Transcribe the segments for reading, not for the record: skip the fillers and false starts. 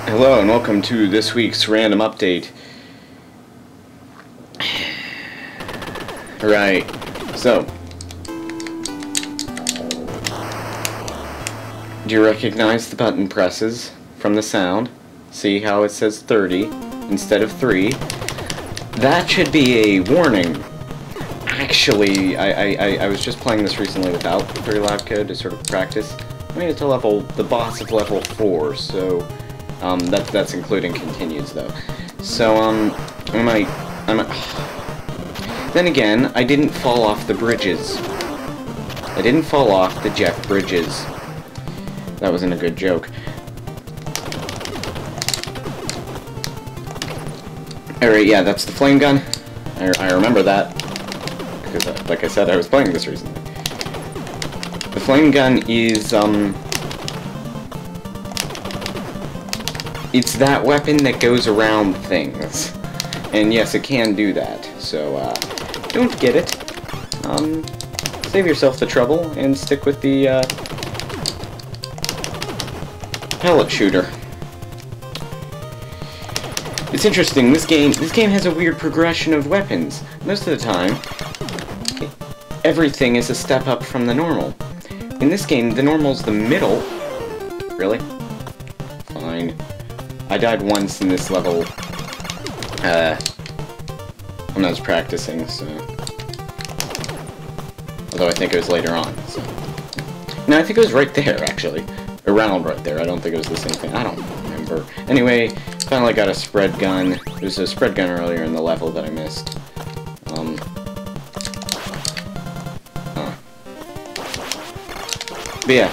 Hello and welcome to this week's random update. Right, so do you recognize the button presses from the sound? See how it says 30 instead of 3? That should be a warning. Actually, I was just playing this recently without the 3 loud code to sort of practice. I made it to the boss of level 4, so that's including continues though. So then again, I didn't fall off the bridges. I didn't fall off the jet bridges. That wasn't a good joke. Alright, yeah, that's the flame gun. I remember that. Because, like I said, I was playing this recently. The flame gun is, it's that weapon that goes around things. And yes, it can do that. So, don't get it. Save yourself the trouble and stick with the, pellet shooter. It's interesting, this game has a weird progression of weapons. Most of the time, everything is a step up from the normal. In this game, the normal's the middle. Really? Fine. I died once in this level, when I was practicing, so... Although I think it was later on, so... No, I think it was right there, actually. Around right there. I don't think it was the same thing. I don't remember. Anyway, finally got a spread gun. There was a spread gun earlier in the level that I missed. But yeah,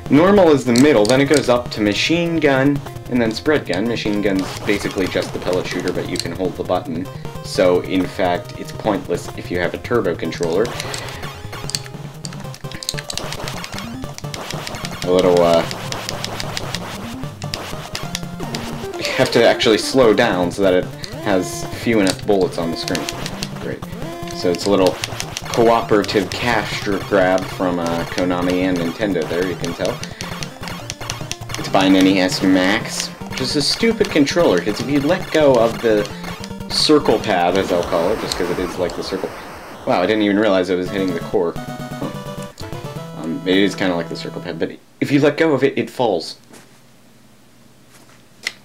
normal is the middle, then it goes up to machine gun, and then spread gun. Machine gun's basically just the pellet shooter, but you can hold the button. So, in fact, it's pointless if you have a turbo controller. A little, you have to actually slow down so that it has few enough bullets on the screen. Great. So it's a little cooperative cash grab from Konami and Nintendo there, you can tell. It's by an NES Max, which is a stupid controller, because if you let go of the circle pad, as I'll call it, just because it is like the circle... Wow, I didn't even realize I was hitting the core. Huh. It is kind of like the circle pad, but if you let go of it, it falls.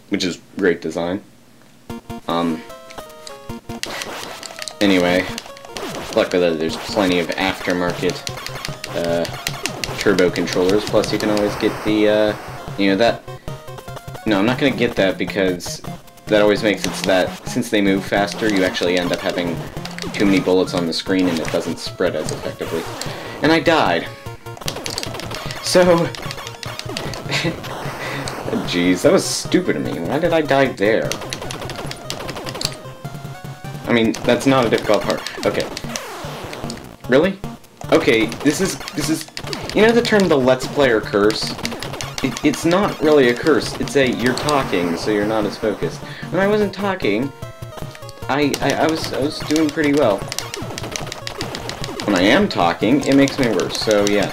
Which is great design. Anyway... Luckily, there's plenty of aftermarket turbo controllers. Plus, you can always get the, you know, that... No, I'm not going to get that because that always makes it so that since they move faster, you actually end up having too many bullets on the screen and it doesn't spread as effectively. And I died. So... Jeez, that was stupid of me. Why did I die there? I mean, that's not a difficult part. Okay. Really? Okay, this is, you know the term the Let's Player curse? It's not really a curse, it's a, you're talking, so you're not as focused. When I wasn't talking, I was doing pretty well. When I am talking, it makes me worse, so yeah.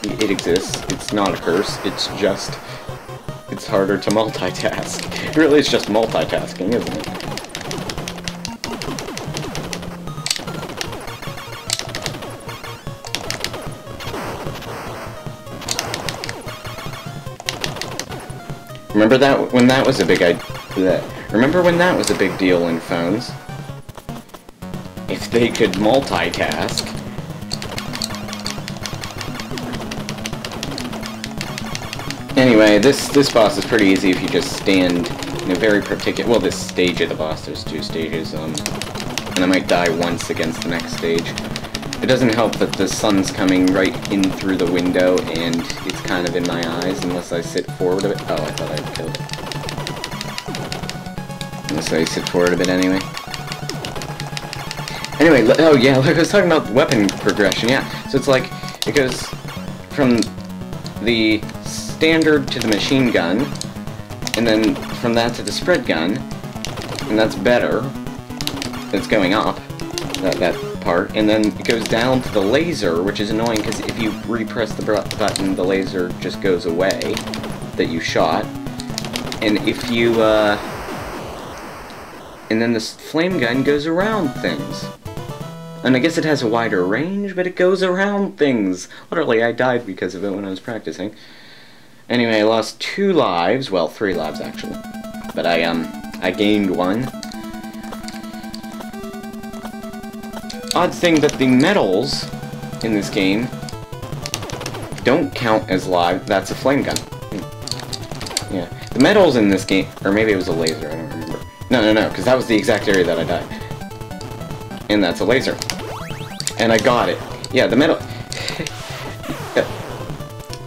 It exists, it's not a curse, it's just, it's harder to multitask. Really, it's just multitasking, isn't it? Remember that when that was a big Remember when that was a big deal in phones? If they could multitask. Anyway, this boss is pretty easy if you just stand in a very particular... Well, this stage of the boss, there's 2 stages, and I might die once against the next stage. It doesn't help that the sun's coming right in through the window, and it's kind of in my eyes, unless I sit forward a bit. Oh, I thought I'd killed it. Unless I sit forward a bit anyway. Anyway, oh yeah, like I was talking about weapon progression, yeah. So it's like, it goes from the standard to the machine gun, and then from that to the spread gun, and that's better. It's going up, that part, and then it goes down to the laser, which is annoying because if you repress the button, the laser just goes away that you shot. And if you, and then this flame gun goes around things. And I guess it has a wider range, but it goes around things. Literally, I died because of it when I was practicing. Anyway, I lost 2 lives. Well, 3 lives, actually. But I gained 1. Odd thing that the medals in this game don't count as live. That's a flame gun. Yeah. The medals in this game, or maybe it was a laser, I don't remember. No, because that was the exact area that I died. And that's a laser. And I got it. Yeah, the medal...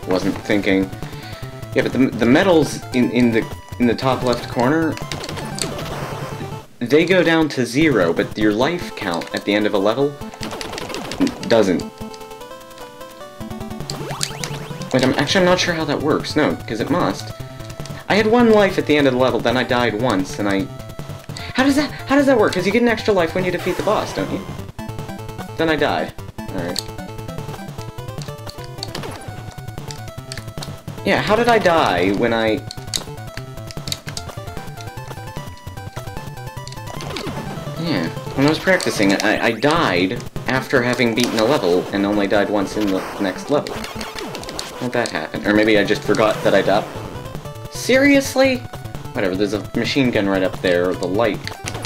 Wasn't thinking... Yeah, but the medals in the top left corner, they go down to 0, but your life count at the end of a level doesn't. Wait, I'm not sure how that works. No, because it must. I had 1 life at the end of the level, then I died once, and I... How does that work? Because you get an extra life when you defeat the boss, don't you? Then I died. Alright. Yeah, how did I die when I... Yeah, when I was practicing, I died after having beaten a level, and only died once in the next level. How'd that happen? Or maybe I just forgot that I died. Seriously? Whatever, there's a machine gun right up there. The light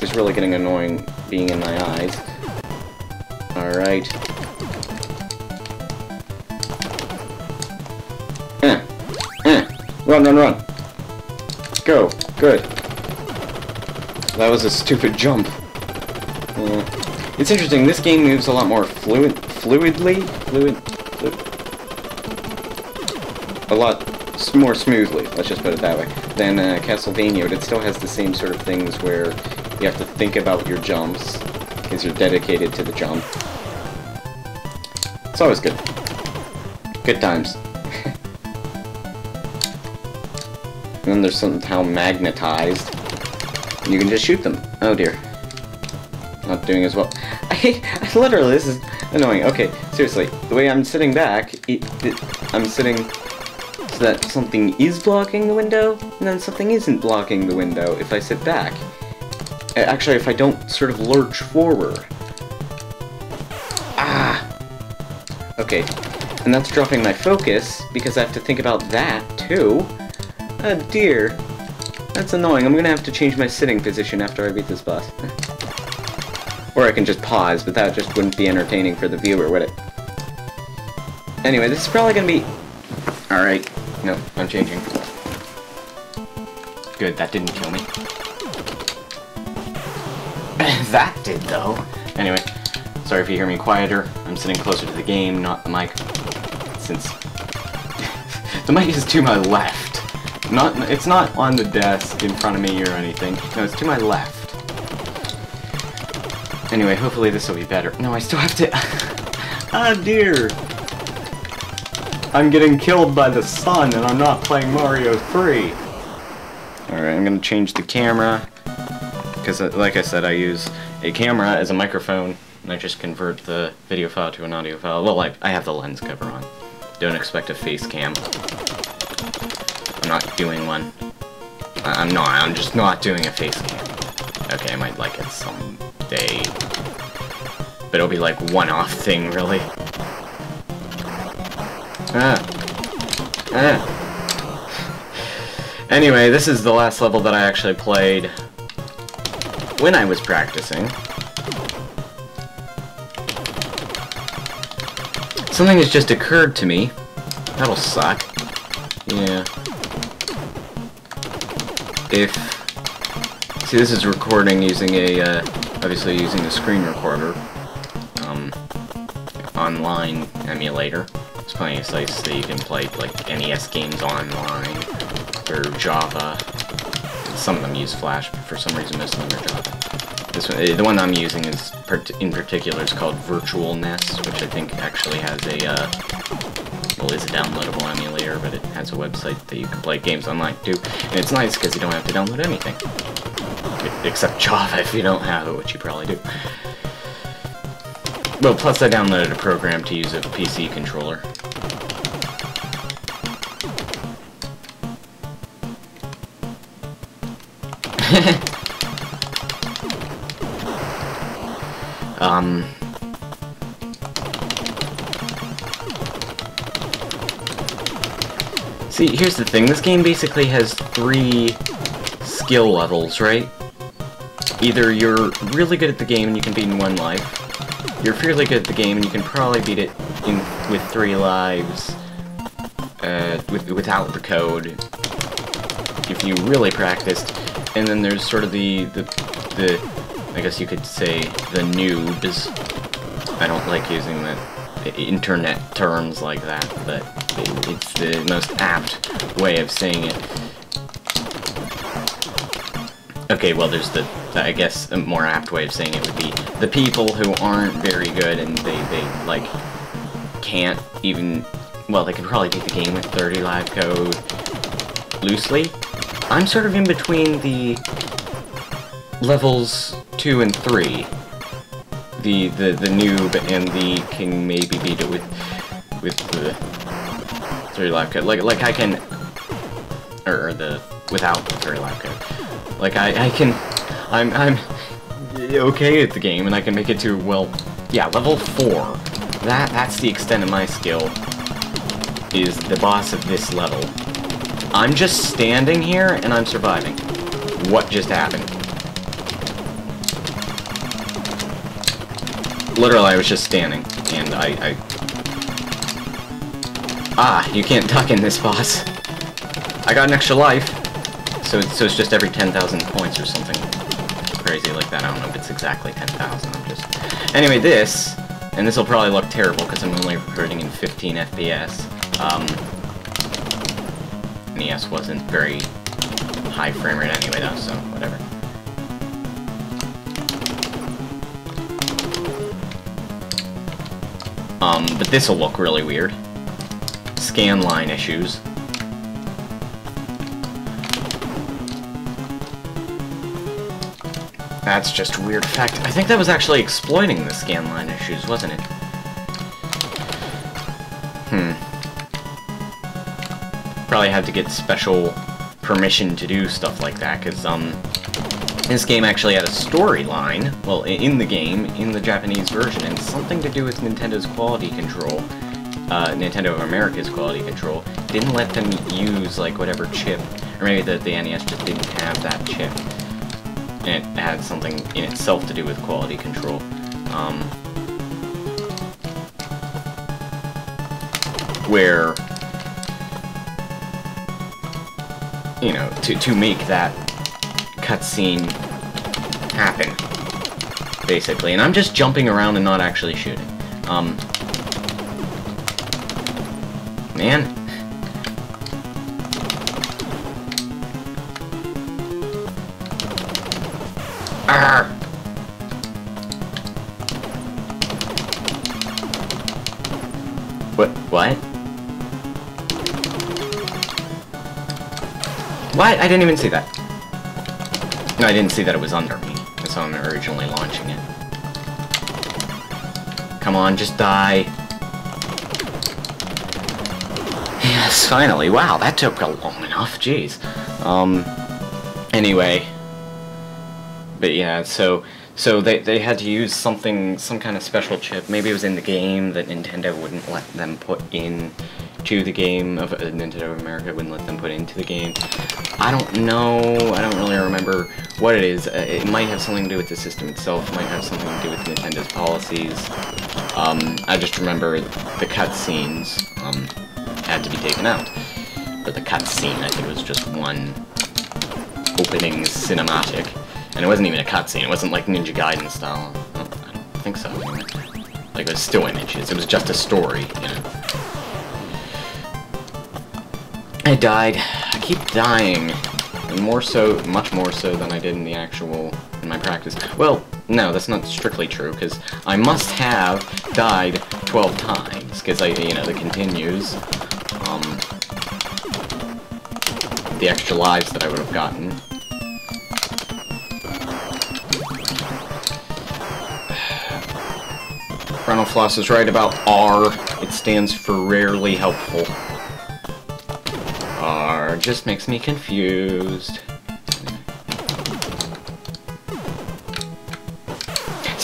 is really getting annoying being in my eyes. Alright. Run. Go. Good. That was a stupid jump. It's interesting, this game moves a lot more fluidly? A lot more smoothly, let's just put it that way, than Castlevania, but it still has the same sort of things where you have to think about your jumps, because you're dedicated to the jump. It's always good. Good times. And then they're somehow magnetized. And you can just shoot them. Oh dear. Not doing as well. Literally, this is annoying. Okay, seriously. The way I'm sitting back, I'm sitting so that something is blocking the window, and then something isn't blocking the window if I sit back. Actually, if I don't sort of lurch forward. Ah! Okay. And that's dropping my focus, because I have to think about that, too. Oh dear. That's annoying. I'm gonna have to change my sitting position after I beat this boss. Or I can just pause, but that just wouldn't be entertaining for the viewer, would it? Anyway, this is probably gonna be... Alright. No, I'm changing. Good, that didn't kill me. That did, though. Anyway, sorry if you hear me quieter. I'm sitting closer to the game, not the mic. Since... the mic is to my left. It's not on the desk in front of me or anything. No, it's to my left. Anyway, hopefully this will be better. No, I still have to... Ah, dear! I'm getting killed by the sun, and I'm not playing Mario 3! Alright, I'm gonna change the camera. Because, like I said, I use a camera as a microphone, and I just convert the video file to an audio file. Well, I have the lens cover on. Don't expect a face cam. I'm not doing one. I'm just not doing a face cam. Okay, I might like it someday. But it'll be like one-off thing, really. Anyway, this is the last level that I actually played when I was practicing. Something has just occurred to me. That'll suck. Yeah. See, this is recording using a, obviously using a screen recorder, online emulator. There's plenty of sites that you can play, like, NES games online, or Java. Some of them use Flash, but for some reason most of them are Java. This one, the one I'm using is, in particular, is called Virtual NES, which I think actually has a, well, it's a downloadable emulator, but it has a website that you can play games online too. And it's nice because you don't have to download anything. Except Java if you don't have it, which you probably do. Well, plus I downloaded a program to use a PC controller. See, here's the thing. This game basically has 3 skill levels, right? Either you're really good at the game and you can beat in 1 life. You're fairly good at the game and you can probably beat it with 3 lives without the code if you really practiced. And then there's sort of the I guess you could say the noobs. I don't like using the internet terms like that, but it's the most apt way of saying it. Okay, well, there's I guess a more apt way of saying it would be the people who aren't very good and they like, can't even, well, they could probably beat the game with 30 live code loosely. I'm sort of in between the levels 2 and 3. The noob and the can maybe beat it with the 3 live code. Like I can, or the without the 3 live code. Like I can, I'm okay at the game and I can make it to, well, yeah, level 4. That's the extent of my skill. Is the boss of this level. I'm just standing here and I'm surviving. What just happened? Literally, I was just standing, and Ah, you can't duck in this boss. I got an extra life, so it's just every 10,000 points or something crazy like that. I don't know if it's exactly 10,000, I'm just... Anyway, this, and this will probably look terrible because I'm only recording in 15 FPS. NES wasn't very high frame rate anyway, though, so whatever. But this'll look really weird. Scan line issues. That's just a weird fact. I think that was actually exploiting the scan line issues, wasn't it? Probably had to get special permission to do stuff like that, because, this game actually had a storyline, well, in the game, in the Japanese version, and something to do with Nintendo's quality control, Nintendo of America's quality control, didn't let them use, like, whatever chip, or maybe the NES just didn't have that chip, and it had something in itself to do with quality control, where, you know, to make that cutscene happen, basically. And I'm just jumping around and not actually shooting. Man. Arrgh. What? What? I didn't even see that. No, I didn't see that it was under me. That's how I'm originally launching it. Come on, just die. Yes, finally. Wow, that took long enough. Jeez. Anyway. But yeah, so they had to use some kind of special chip. Maybe it was in the game that Nintendo wouldn't let them put in to the game, of Nintendo of America wouldn't let them put into the game. I don't know, I don't really remember what it is. It might have something to do with the system itself, it might have something to do with Nintendo's policies. I just remember the cutscenes had to be taken out. Or the cutscene, I think it was just one opening cinematic. And it wasn't even a cutscene, it wasn't like Ninja Gaiden style. I don't think so, anyway. Like, it was still images, it was just a story, you know. I died. I keep dying. And more so, much more so than I did in my practice. Well, no, that's not strictly true, because I must have died 12 times, because the continues, the extra lives that I would have gotten. Ronald Floss is right about R. It stands for rarely helpful. R just makes me confused.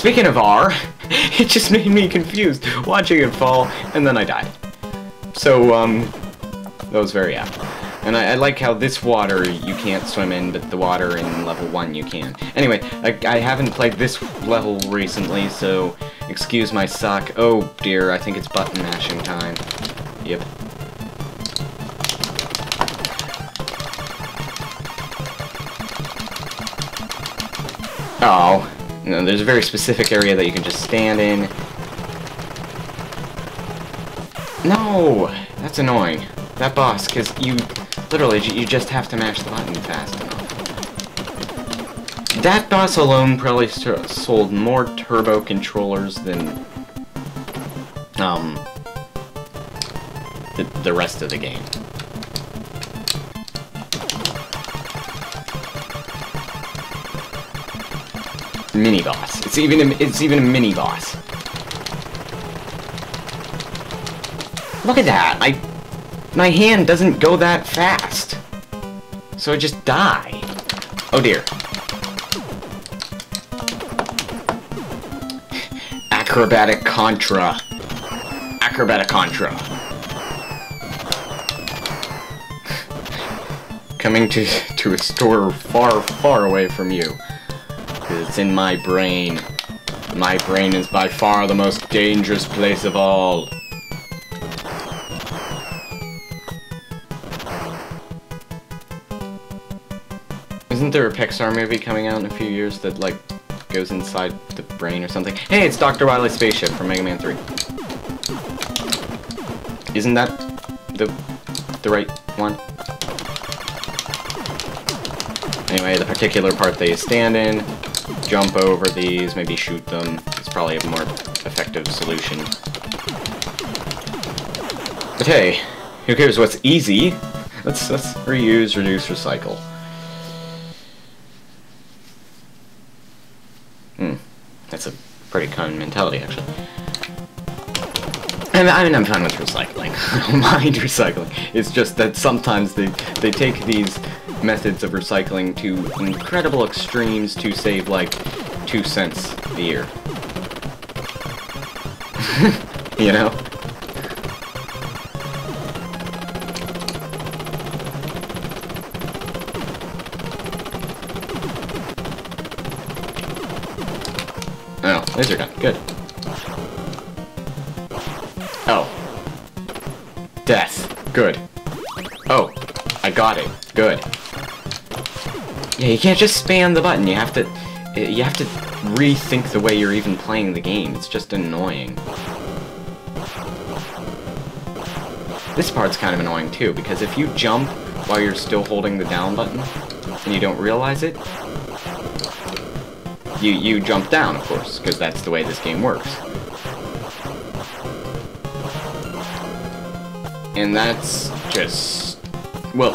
Speaking of R, it just made me confused watching it fall, and then I died. So, that was very apt. And I like how this water you can't swim in, but the water in level 1 you can. Anyway, I haven't played this level recently, so excuse my suck. Oh dear, I think it's button mashing time. Yep. Oh, no, there's a very specific area that you can just stand in. No, that's annoying. That boss, because you just have to mash the button fast enough. That boss alone probably sold more turbo controllers than the rest of the game. Mini boss. It's even a mini boss. Look at that. My hand doesn't go that fast. So I just die. Oh dear. Acrobatic Contra. Acrobatic Contra. Coming to a store far, far away from you. Because it's in my brain. My brain is by far the most dangerous place of all. Isn't there a Pixar movie coming out in a few years that, like, goes inside the brain or something? Hey, it's Dr. Wily's spaceship from Mega Man 3. Isn't that the right one? Anyway, the particular part they stand in, jump over these, maybe shoot them. It's probably a more effective solution. But hey, who cares what's easy? Let's reuse, reduce, recycle. That's a pretty common mentality, actually. And I mean, I'm fine with recycling. I don't mind recycling. It's just that sometimes they take these methods of recycling to incredible extremes to save, like, 2 cents a year. You know? Oh, laser gun. Good. Oh. Death. Good. Oh. I got it. Good. Yeah, you can't just spam the button. You have to rethink the way you're even playing the game. It's just annoying. This part's kind of annoying too, because if you jump while you're still holding the down button and you don't realize it, you jump down, of course, because that's the way this game works. And that's just... well,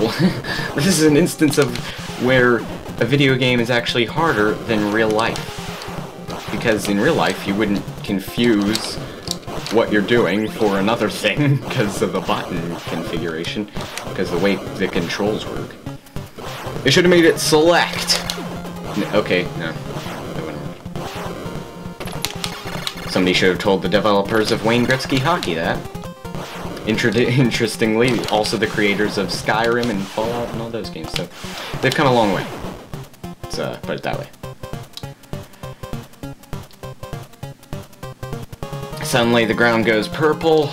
this is an instance of where a video game is actually harder than real life. Because in real life, you wouldn't confuse what you're doing for another thing because of the button configuration, because the way the controls work. They should have made it select! Okay, no. Somebody should have told the developers of Wayne Gretzky Hockey that. Interestingly, also the creators of Skyrim and Fallout and all those games, so they've come a long way. Let's put it that way. Suddenly the ground goes purple.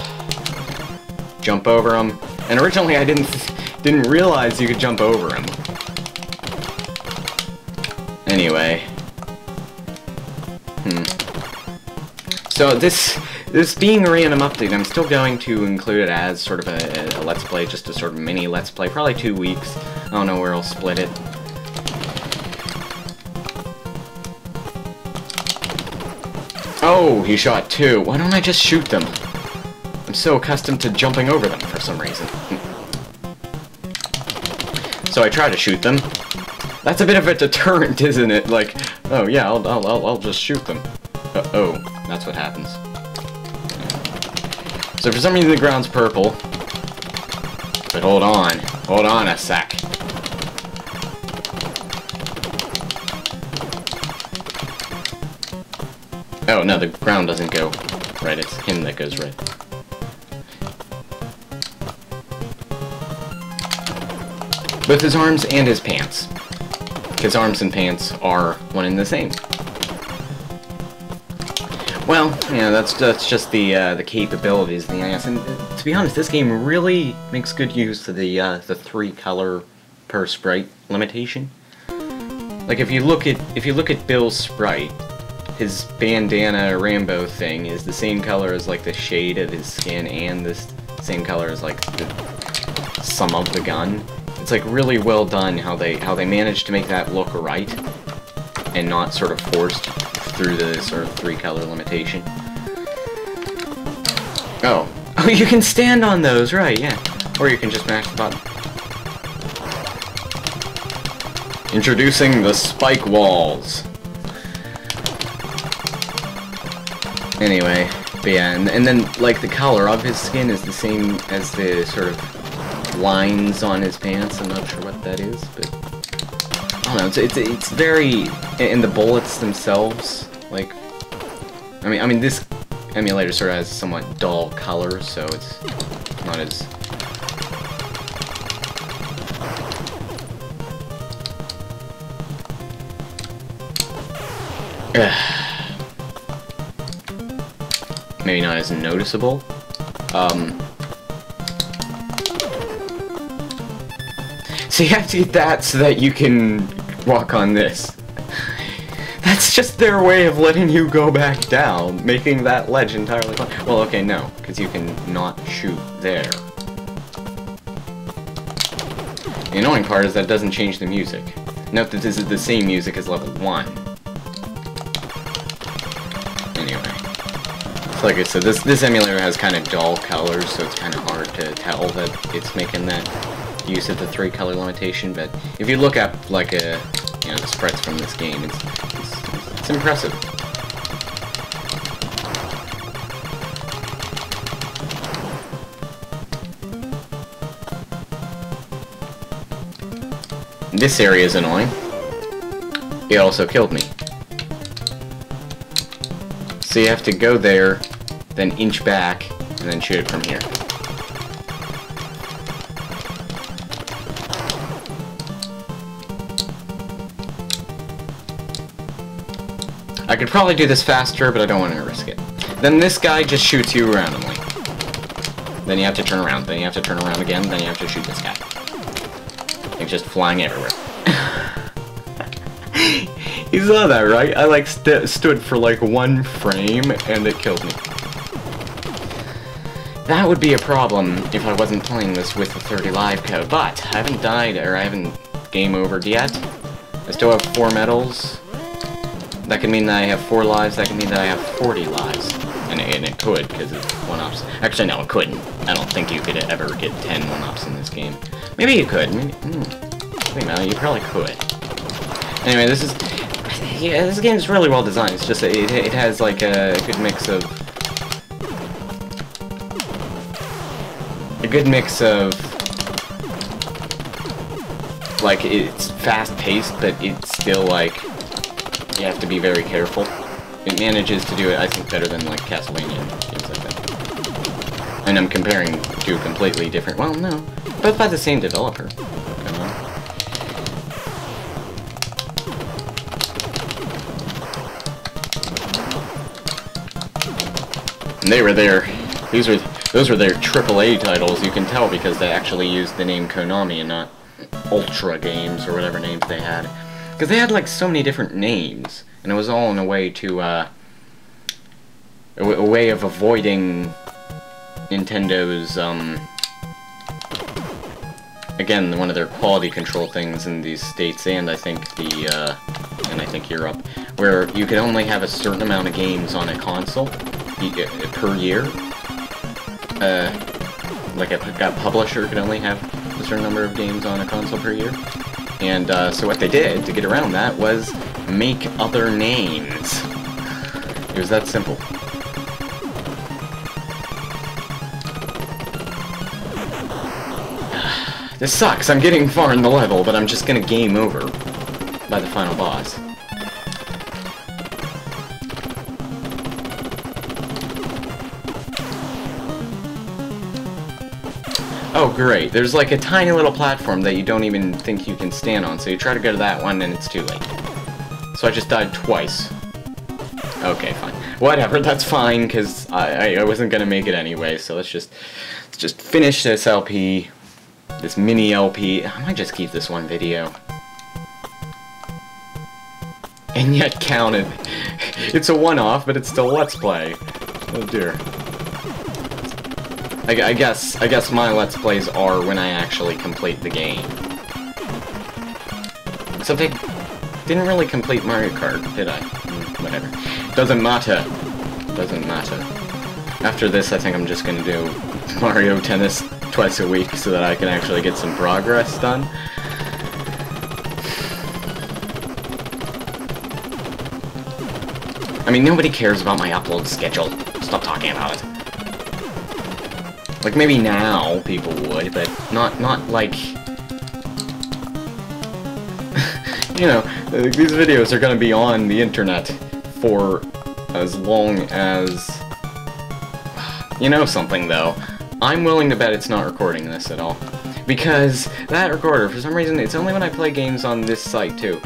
Jump over them. And originally I didn't realize you could jump over them. Anyway. So this being a random update, I'm still going to include it as sort of a Let's Play, just a sort of mini Let's Play, probably 2 weeks. I don't know where I'll split it. Oh, he shot 2. Why don't I just shoot them? I'm so accustomed to jumping over them for some reason. So I try to shoot them. That's a bit of a deterrent, isn't it? Like, oh yeah, I'll just shoot them. Oh, that's what happens. So for some reason the ground's purple. But hold on a sec. Oh, no, the ground doesn't go right, it's him that goes right. Both his arms and his pants. His arms and pants are one and the same. Well, yeah, that's just the capabilities of the NES, and to be honest, this game really makes good use of the 3 color per sprite limitation. Like if you look at Bill's sprite, his bandana Rambo thing is the same color as like the shade of his skin, and this same color as like the sum of the gun. It's like really well done how they managed to make that look right and not sort of forced through the sort of 3 color limitation. Oh, you can stand on those, right? Yeah, or you can just mash the button. Introducing the spike walls. Anyway, but yeah, and then like the color of his skin is the same as the sort of lines on his pants. I'm not sure what that is, but I don't know. It's very, and the bullets themselves, like, I mean this emulator sort of has somewhat dull color, so it's not as. Maybe not as noticeable. So you have to get that so that you can walk on this. That's just their way of letting you go back down, making that ledge entirely fun. Well, okay, no, because you can not shoot there. The annoying part is that it doesn't change the music. Note that this is the same music as level 1. Anyway. Like I said, this emulator has kind of dull colors, so it's kind of hard to tell that it's making that use of the 3 color limitation, but if you look up, like, the sprites from this game, it's impressive. This area is annoying. It also killed me. So you have to go there, then inch back, and then shoot it from here. I could probably do this faster, but I don't want to risk it. Then this guy just shoots you randomly. Then you have to turn around, then you have to turn around again, then you have to shoot this guy. He's just flying everywhere. You saw that, right? I like stood for like 1 frame and it killed me. That would be a problem if I wasn't playing this with the 30 live code, but I haven't died, or I haven't game overed yet. I still have 4 medals. That could mean that I have 4 lives, that could mean that I have 40 lives. And it could, because it's 1-ups. Actually, no, it couldn't. I don't think you could ever get 10 1-ups in this game. Maybe you could. Maybe, wait a minute, you probably could. Anyway, this is... Yeah, this game is really well designed. It's just that it has, like, a good mix of... Like, it's fast-paced, but it's still, like... You have to be very careful. It manages to do it, I think, better than, like, Castlevania and games like that. And I'm comparing two completely different... Well, no. Both by the same developer. Come on. And they were there. Those were their AAA titles. You can tell because they actually used the name Konami and not Ultra Games or whatever names they had. Because they had, like, so many different names, and it was all in a way to, a way of avoiding Nintendo's, again, one of their quality control things in these states, and I think Europe, where you could only have a certain amount of games on a console per year. Like a publisher could only have a certain number of games on a console per year. And so what they did to get around that was make other names. It was that simple. This sucks. I'm getting far in the level, but I'm just gonna game over by the final boss. Oh, great. There's like a tiny little platform that you don't even think you can stand on, so you try to go to that one and it's too late. So I just died twice. Okay, fine. Whatever, that's fine, because I wasn't gonna make it anyway, so let's just finish this LP. This mini LP. I might just keep this one video. And yet counted. It's a one-off, but it's still Let's Play. Oh dear. I guess my Let's Plays are when I actually complete the game. Except I didn't really complete Mario Kart, did I? Whatever. Doesn't matter. Doesn't matter. After this, I think I'm just gonna do Mario Tennis twice a week so that I can actually get some progress done. I mean, nobody cares about my upload schedule. Stop talking about it. Like, maybe now people would, but not like... you know, these videos are gonna be on the internet for as long as... You know something, though. I'm willing to bet it's not recording this at all. Because that recorder, for some reason, it's only when I play games on this site, too.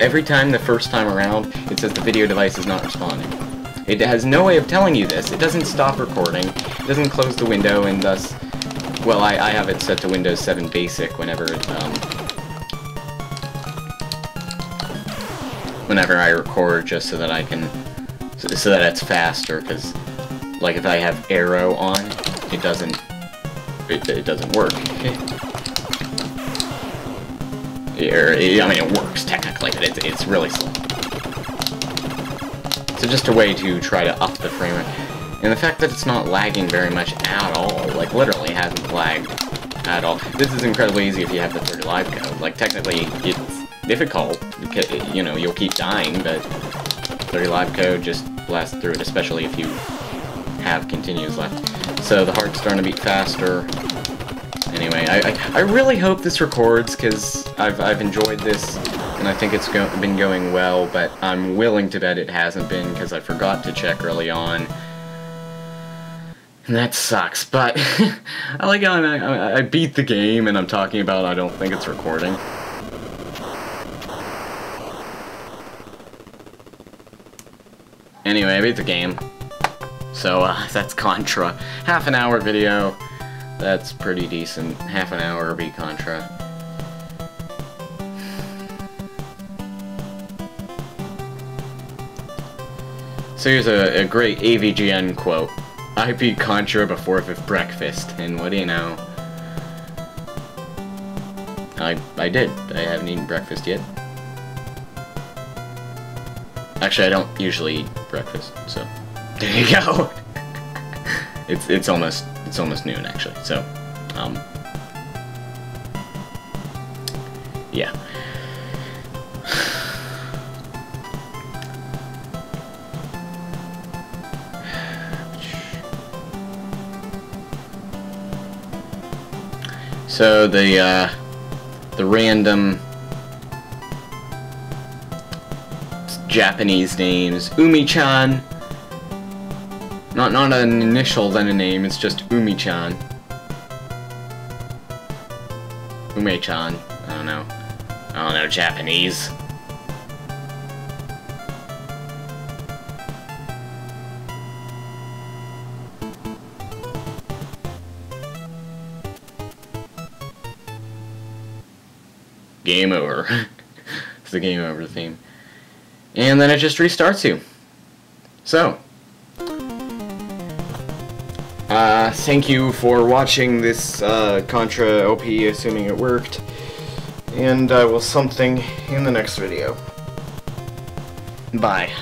Every time, the first time around, it says the video device is not responding. It has no way of telling you this. It doesn't stop recording. It doesn't close the window, and thus... Well, I have it set to Windows 7 Basic whenever I record, just so that I can... So that it's faster, because... Like, if I have Arrow on, it doesn't work. I mean, it works, technically, but it's really slow. So just a way to try to up the frame rate. And the fact that it's not lagging very much at all, like, literally hasn't lagged at all. This is incredibly easy if you have the 30 live code. Like, technically, it's difficult, because, you know, you'll keep dying, but 30 live code just blasts through it, especially if you have continues left. So the heart's starting to beat faster. Anyway, I really hope this records, because I've enjoyed this, and I think it's been going well, but I'm willing to bet it hasn't been, because I forgot to check early on. And that sucks, but I like how I beat the game, and I'm talking about I don't think it's recording. Anyway, I beat the game. So, that's Contra. Half an hour video. That's pretty decent. Half an hour beat Contra. So here's a great AVGN quote. I beat Contra before breakfast, and what do you know? I did. I haven't eaten breakfast yet. Actually, I don't usually eat breakfast, so there you go. It's almost noon, actually. So, yeah. So the random Japanese names, Umi-chan. Not an initial, then a name, it's just Umi-chan. Ume-chan. I don't know Japanese. Game over. It's the game over theme. And then it just restarts you. So, thank you for watching this Contra LP, assuming it worked. And I will something in the next video. Bye.